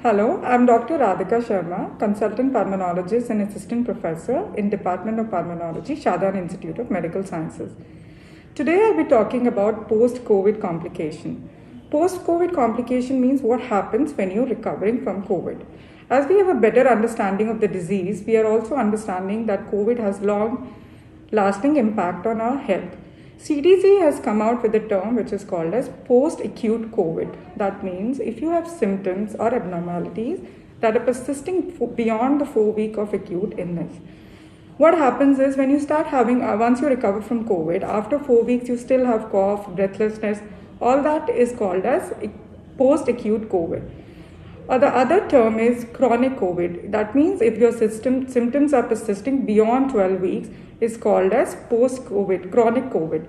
Hello, I'm Dr. Radhika Sharma, consultant pulmonologist and assistant professor in Department of Pulmonology, Shadan Institute of Medical Sciences. Today I'll be talking about post-COVID complication. Post-COVID complication means what happens when you're recovering from COVID. As we have a better understanding of the disease, we are also understanding that COVID has long-lasting impact on our health. CDC has come out with a term which is called as post-acute COVID. That means if you have symptoms or abnormalities that are persisting beyond the 4 week of acute illness. What happens is when you start having, once you recover from COVID, after 4 weeks you still have cough, breathlessness, all that is called as post-acute COVID. The other term is chronic COVID. That means if your symptoms are persisting beyond 12 weeks, is called as post-COVID, chronic COVID.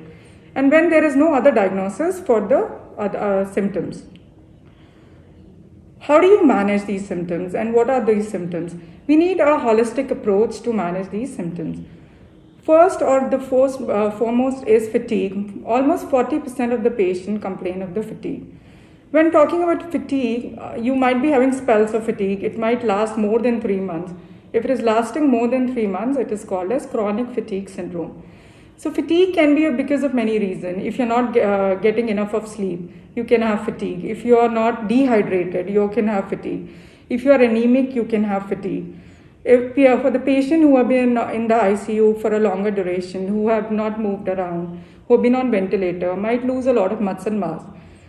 And when there is no other diagnosis for the symptoms. How do you manage these symptoms and what are these symptoms? We need a holistic approach to manage these symptoms. First or the foremost is fatigue. Almost 40% of the patient complain of the fatigue. When talking about fatigue, you might be having spells of fatigue. It might last more than 3 months. If it is lasting more than 3 months, it is called as chronic fatigue syndrome. So fatigue can be because of many reasons. If you're not getting enough of sleep, you can have fatigue. If you are not dehydrated, you can have fatigue. If you are anemic, you can have fatigue. For the patient who have been in the ICU for a longer duration, who have not moved around, who have been on ventilator, might lose a lot of muscle mass.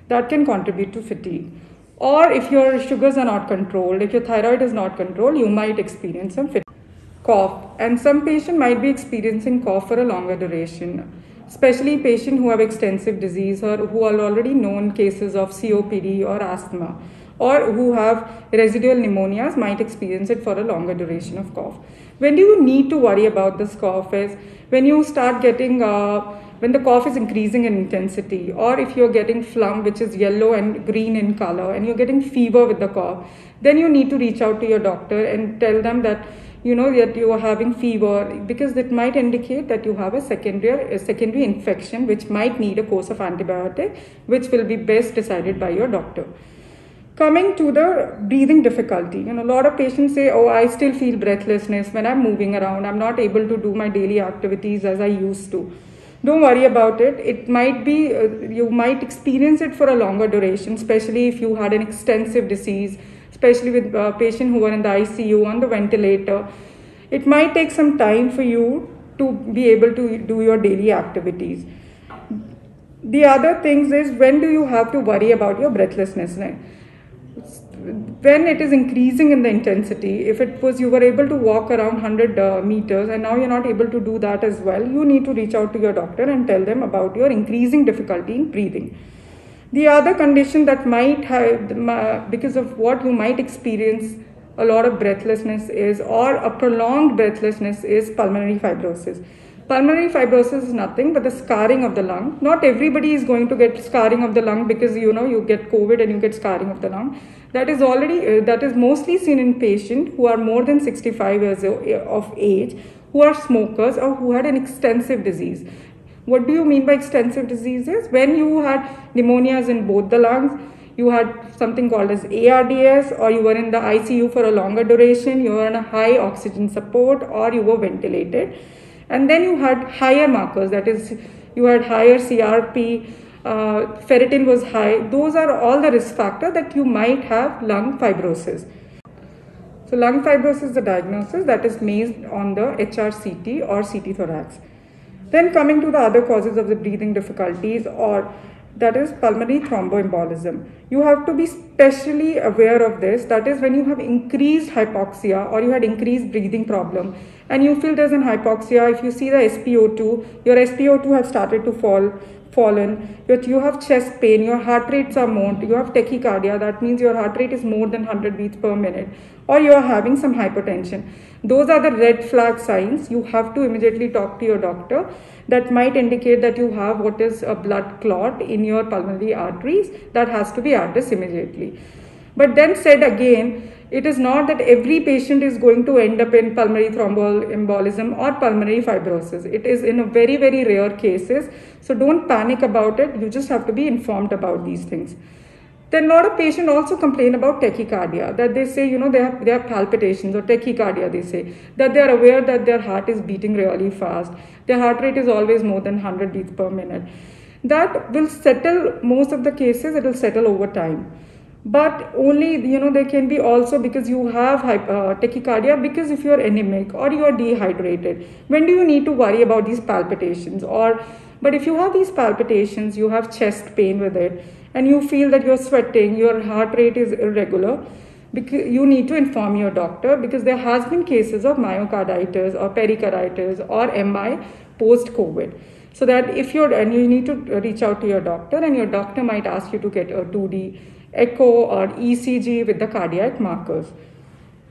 That can contribute to fatigue. Or if your sugars are not controlled, if your thyroid is not controlled, you might experience some fatigue. Cough, and some patient might be experiencing cough for a longer duration, especially patients who have extensive disease or who are already known cases of COPD or asthma, or who have residual pneumonias might experience it for a longer duration of cough. When do you need to worry about this cough is when you start getting when the cough is increasing in intensity, or if you're getting phlegm which is yellow and green in color and you're getting fever with the cough, then you need to reach out to your doctor and tell them that that you are having fever, because that might indicate that you have a secondary infection which might need a course of antibiotic, which will be best decided by your doctor. Coming to the breathing difficulty, a lot of patients say, oh, I still feel breathlessness when I'm moving around. I'm not able to do my daily activities as I used to. Don't worry about it. It might be, you might experience it for a longer duration, especially if you had an extensive disease, especially with patients who are in the ICU, on the ventilator. It might take some time for you to be able to do your daily activities. The other things is, when do you have to worry about your breathlessness? When it is increasing in the intensity, if it was you were able to walk around 100 meters and now you're not able to do that as well, you need to reach out to your doctor and tell them about your increasing difficulty in breathing. The other condition that might have, because of what you might experience a lot of breathlessness is, or a prolonged breathlessness, is pulmonary fibrosis. Pulmonary fibrosis is nothing but the scarring of the lung. Not everybody is going to get scarring of the lung because you get COVID and you get scarring of the lung. That is mostly seen in patients who are more than 65 years of age, who are smokers or who had an extensive disease. What do you mean by extensive diseases? When you had pneumonias in both the lungs, you had something called as ARDS, or you were in the ICU for a longer duration, you were on a high oxygen support, or you were ventilated. And then you had higher markers, that is, you had higher CRP, ferritin was high. Those are all the risk factors that you might have lung fibrosis. So lung fibrosis is the diagnosis that is based on the HRCT or CT thorax. Then coming to the other causes of the breathing difficulties, or that is pulmonary thromboembolism. You have to be specially aware of this. That is when you have increased hypoxia or you had increased breathing problem and you feel there's an hypoxia. If you see the SpO2, your SpO2 has started to fallen, you have chest pain, your heart rates are more, you have tachycardia, that means your heart rate is more than 100 beats per minute, or you are having some hypertension. Those are the red flag signs. You have to immediately talk to your doctor. That might indicate that you have what is a blood clot in your pulmonary arteries that has to be addressed immediately. But then said again, it is not that every patient is going to end up in pulmonary thromboembolism or pulmonary fibrosis. It is in a very, very rare cases. So don't panic about it. You just have to be informed about these things. Then a lot of patients also complain about tachycardia, that they say, they have palpitations or tachycardia, they say, that they are aware that their heart is beating really fast. Their heart rate is always more than 100 beats per minute. That will settle, most of the cases, it will settle over time. But only, there can be also because you have tachycardia, because if you are anemic or you are dehydrated, when do you need to worry about these palpitations? But if you have these palpitations, you have chest pain with it, and you feel that you're sweating, your heart rate is irregular, because you need to inform your doctor, because there has been cases of myocarditis or pericarditis or MI post-COVID. So that and you need to reach out to your doctor, and your doctor might ask you to get a 2D echo or ECG with the cardiac markers.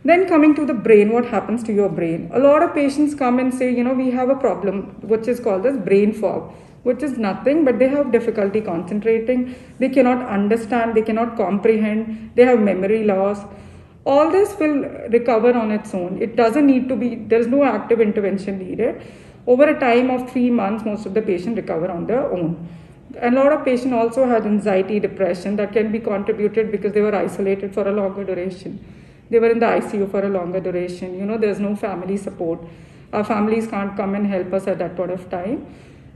Then coming to the brain, what happens to your brain? A lot of patients come and say, we have a problem, which is called as brain fog, which is nothing, but they have difficulty concentrating, they cannot understand, they cannot comprehend, they have memory loss. All this will recover on its own. It doesn't need to be, there's no active intervention needed. Over a time of 3 months, most of the patients recover on their own. And a lot of patients also had anxiety, depression that can be contributed because they were isolated for a longer duration. They were in the ICU for a longer duration. There's no family support. Our families can't come and help us at that point of time.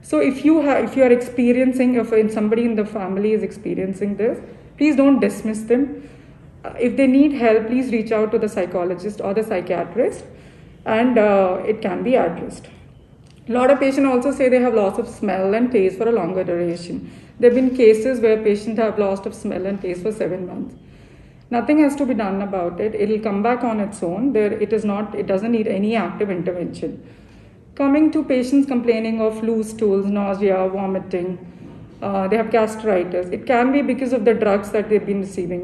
So if you are experiencing, if somebody in the family is experiencing this, please don't dismiss them. If they need help, please reach out to the psychologist or the psychiatrist, and it can be addressed. A lot of patients also say they have loss of smell and taste for a longer duration. There have been cases where patients have loss of smell and taste for 7 months. Nothing has to be done about it. It will come back on its own. It doesn't need any active intervention. Coming to patients complaining of loose stools, nausea, vomiting, they have gastritis. It can be because of the drugs that they've been receiving,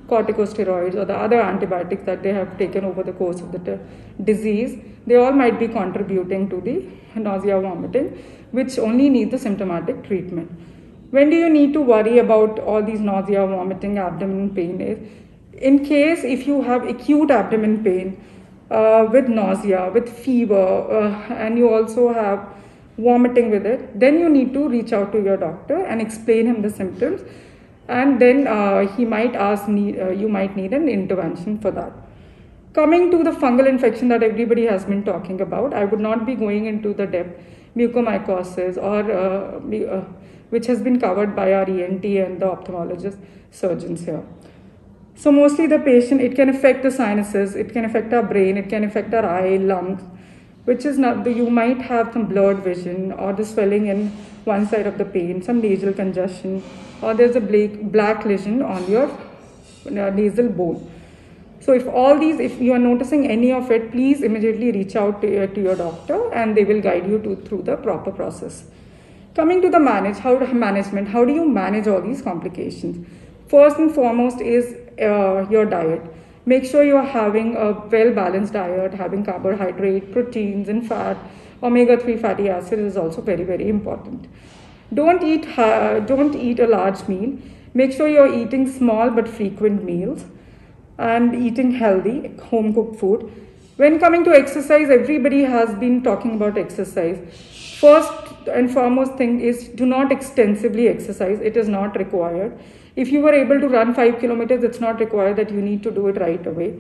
corticosteroids or the other antibiotics that they have taken over the course of the disease. They all might be contributing to the nausea, vomiting, which only need the symptomatic treatment. When do you need to worry about all these nausea, vomiting, abdominal pain is in case if you have acute abdomen pain with nausea, with fever, and you also have vomiting with it, then you need to reach out to your doctor and explain him the symptoms, and then you might need an intervention for that. Coming to the fungal infection that everybody has been talking about, I would not be going into the depth, mucormycosis or which has been covered by our ENT and the ophthalmologist surgeons here. So mostly the patient, it can affect the sinuses, it can affect our brain, it can affect our eye, lungs, which is not, you might have some blurred vision or the swelling in one side of the pain, some nasal congestion, or there's a black lesion on your nasal bone. So if you are noticing any of it, please immediately reach out to your doctor, and they will guide you through the proper process. Coming to the management, how do you manage all these complications? First and foremost is your diet. Make sure you are having a well-balanced diet, having carbohydrate, proteins, and fat. Omega-3 fatty acids is also very, very important. Don't eat a large meal. Make sure you're eating small but frequent meals and eating healthy, home-cooked food. When coming to exercise, everybody has been talking about exercise. First and foremost thing is do not extensively exercise. It is not required. If you were able to run 5 kilometers, it's not required that you need to do it right away.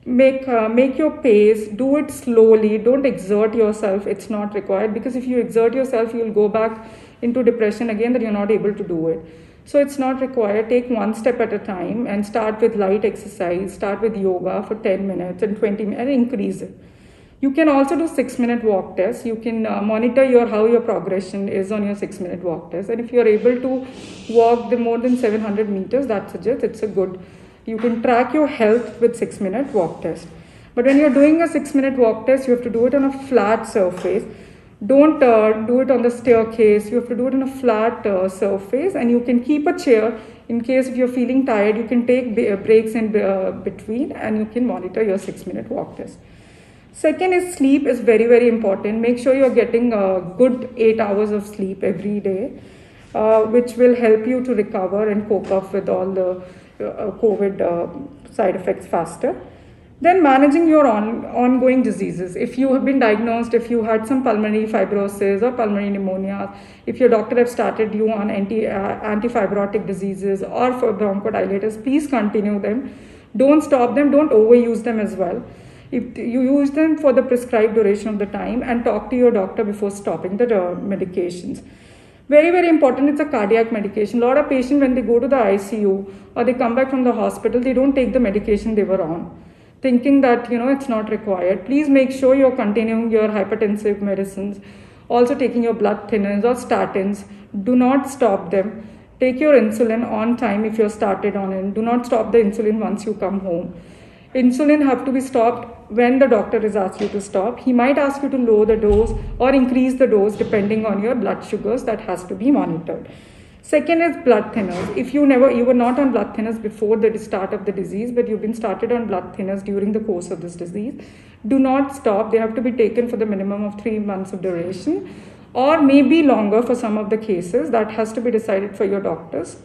Make your pace, do it slowly, don't exert yourself, it's not required, because if you exert yourself, you'll go back into depression again that you're not able to do it. So it's not required. Take one step at a time and start with light exercise, start with yoga for 10 minutes and 20 minutes and increase it. You can also do 6-minute walk test. You can monitor how your progression is on your 6-minute walk test. And if you're able to walk the more than 700 meters, that suggests it's a good, you can track your health with 6-minute walk test. But when you're doing a 6-minute walk test, you have to do it on a flat surface. Don't do it on the staircase. You have to do it on a flat surface, and you can keep a chair in case if you're feeling tired. You can take breaks in between, and you can monitor your 6-minute walk test. Second is sleep is very, very important. Make sure you're getting a good 8 hours of sleep every day, which will help you to recover and cope up with all the COVID side effects faster. Then managing your ongoing diseases. If you have been diagnosed, if you had some pulmonary fibrosis or pulmonary pneumonia, if your doctor have started you on antifibrotic diseases or for bronchodilators, please continue them. Don't stop them, don't overuse them as well. If you use them for the prescribed duration of the time, and talk to your doctor before stopping the medications. Very, very important, it's a cardiac medication. A lot of patients, when they go to the ICU or they come back from the hospital, they don't take the medication they were on, thinking that, it's not required. Please make sure you're continuing your hypertensive medicines, also taking your blood thinners or statins. Do not stop them. Take your insulin on time if you're started on it. Do not stop the insulin once you come home. Insulin have to be stopped when the doctor is asked you to stop. He might ask you to lower the dose or increase the dose depending on your blood sugars. That has to be monitored. Second is blood thinners. If you were not on blood thinners before the start of the disease, but you've been started on blood thinners during the course of this disease, do not stop. They have to be taken for the minimum of 3 months of duration, or maybe longer for some of the cases. That has to be decided for your doctors.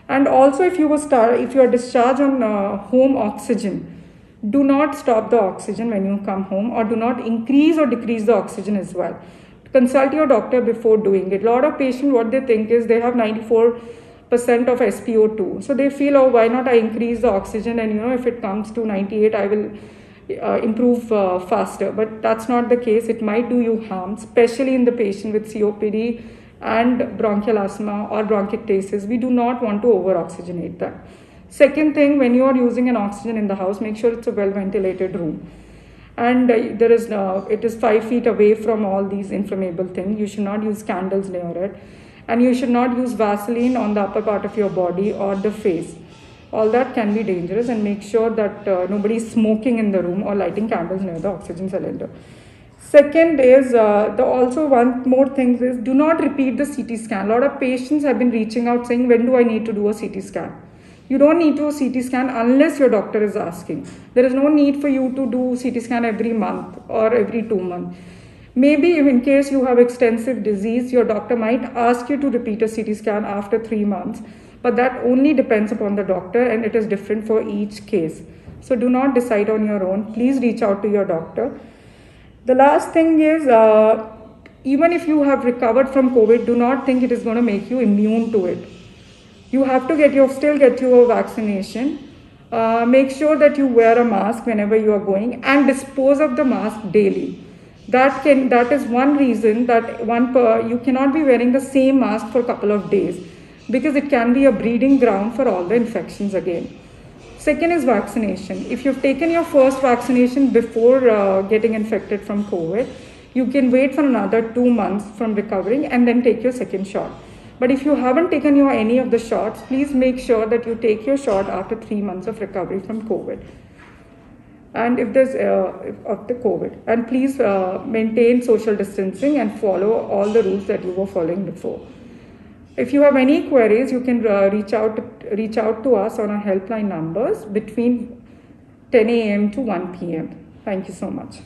And also, if you are discharged on home oxygen, do not stop the oxygen when you come home, or do not increase or decrease the oxygen as well. Consult your doctor before doing it. A lot of patients, what they think is they have 94% of SpO2. So they feel, why not I increase the oxygen, and if it comes to 98, I will improve faster. But that's not the case. It might do you harm, especially in the patient with COPD and bronchial asthma or bronchiectasis. We do not want to over-oxygenate them. Second thing, when you are using an oxygen in the house, make sure it's a well-ventilated room. And it is 5 feet away from all these inflammable things. You should not use candles near it. And you should not use Vaseline on the upper part of your body or the face. All that can be dangerous, and make sure that nobody is smoking in the room or lighting candles near the oxygen cylinder. Second is, also one more thing is, do not repeat the CT scan. A lot of patients have been reaching out saying, when do I need to do a CT scan? You don't need to do a CT scan unless your doctor is asking. There is no need for you to do CT scan every month or every 2 months. Maybe in case you have extensive disease, your doctor might ask you to repeat a CT scan after 3 months, but that only depends upon the doctor, and it is different for each case. So do not decide on your own. Please reach out to your doctor. The last thing is, even if you have recovered from COVID, do not think it is going to make you immune to it. You have to still get your vaccination. Make sure that you wear a mask whenever you are going, and dispose of the mask daily. That is one reason that you cannot be wearing the same mask for a couple of days, because it can be a breeding ground for all the infections again. Second is vaccination. If you've taken your first vaccination before getting infected from COVID, you can wait for another 2 months from recovering and then take your second shot. But if you haven't taken any of the shots, please make sure that you take your shot after 3 months of recovery from COVID. And if there's of the COVID, and please maintain social distancing and follow all the rules that you were following before. If you have any queries, you can reach out to us on our helpline numbers between 10 a.m. to 1 p.m. Thank you so much.